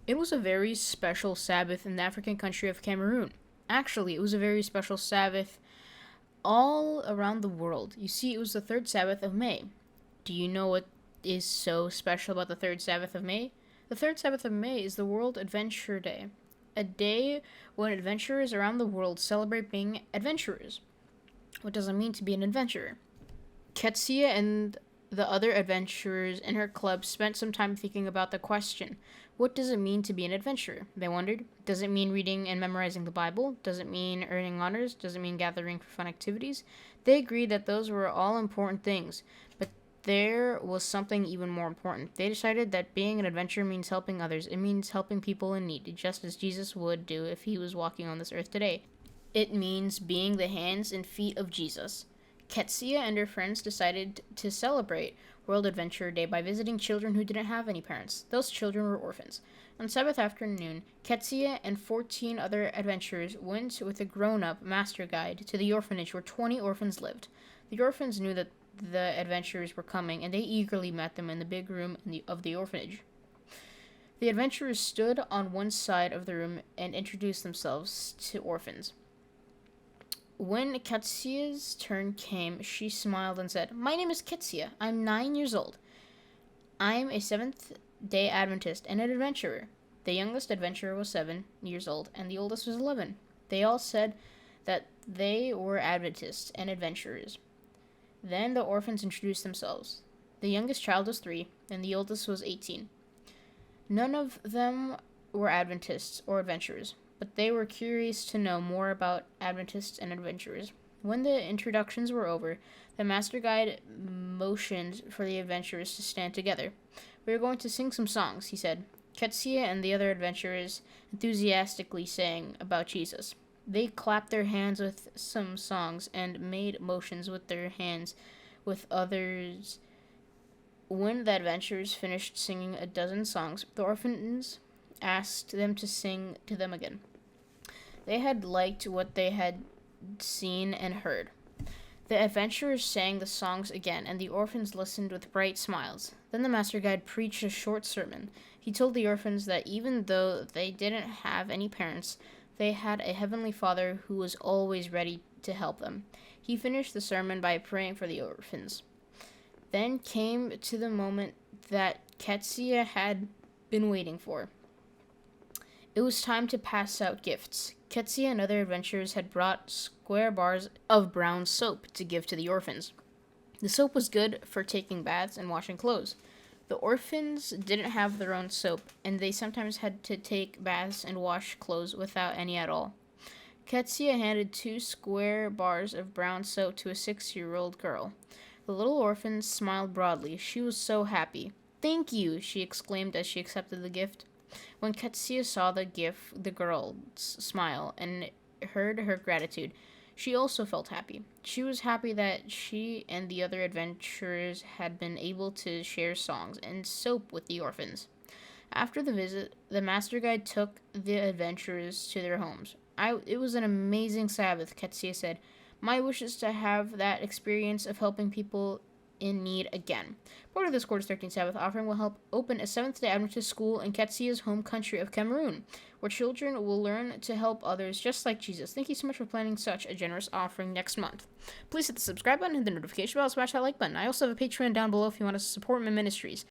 It was a very special Sabbath in the African country of Cameroon. Actually, it was a very special Sabbath all around the world. You see, it was the third Sabbath of May. Do you know what is so special about the third Sabbath of May? The third Sabbath of May is the World Adventure Day, a day when adventurers around the world celebrate being adventurers. What does it mean to be an adventurer? Ketsia and the other adventurers in her club spent some time thinking about the question, what does it mean to be an adventurer? They wondered, does it mean reading and memorizing the Bible? Does it mean earning honors? Does it mean gathering for fun activities? They agreed that those were all important things, but there was something even more important. They decided that being an adventurer means helping others. It means helping people in need, just as Jesus would do if he was walking on this earth today. It means being the hands and feet of Jesus. Ketsia and her friends decided to celebrate World Adventure Day by visiting children who didn't have any parents. Those children were orphans. On Sabbath afternoon, Ketsia and 14 other adventurers went with a grown-up master guide to the orphanage where 20 orphans lived. The orphans knew that the adventurers were coming, and they eagerly met them in the big room of the orphanage. The adventurers stood on one side of the room and introduced themselves to orphans. When Ketsia's turn came, she smiled and said, "My name is Ketsia. I'm 9 years old. I'm a Seventh-day Adventist and an adventurer." The youngest adventurer was 7 years old, and the oldest was 11. They all said that they were Adventists and adventurers. Then the orphans introduced themselves. The youngest child was 3, and the oldest was 18. None of them were Adventists or adventurers, but they were curious to know more about Adventists and adventurers. When the introductions were over, the master guide motioned for the adventurers to stand together. "We are going to sing some songs," he said. Ketsia and the other adventurers enthusiastically sang about Jesus. They clapped their hands with some songs and made motions with their hands with others. When the adventurers finished singing a dozen songs, the orphans asked them to sing to them again. They had liked what they had seen and heard. The adventurers sang the songs again, and the orphans listened with bright smiles. Then the master guide preached a short sermon. He told the orphans that even though they didn't have any parents, they had a heavenly Father who was always ready to help them. He finished the sermon by praying for the orphans. Then came to the moment that Ketsia had been waiting for. It was time to pass out gifts. Ketsia and other adventurers had brought square bars of brown soap to give to the orphans. The soap was good for taking baths and washing clothes. The orphans didn't have their own soap, and they sometimes had to take baths and wash clothes without any at all. Ketsia handed 2 square bars of brown soap to a 6-year-old girl. The little orphan smiled broadly. She was so happy. "Thank you," she exclaimed as she accepted the gift. When Ketsia saw the gift, the girl's smile, and heard her gratitude, she also felt happy. She was happy that she and the other adventurers had been able to share songs and soap with the orphans. After the visit, the master guide took the adventurers to their homes. It was an amazing Sabbath," Ketsia said. "My wish is to have that experience of helping people in need again." Part of this quarter's 13th Sabbath offering will help open a Seventh-day Adventist school in Ketsia's home country of Cameroon, where children will learn to help others just like Jesus. Thank you so much for planning such a generous offering next month. Please hit the subscribe button, hit the notification bell, smash that like button. I also have a Patreon down below if you want to support my ministries.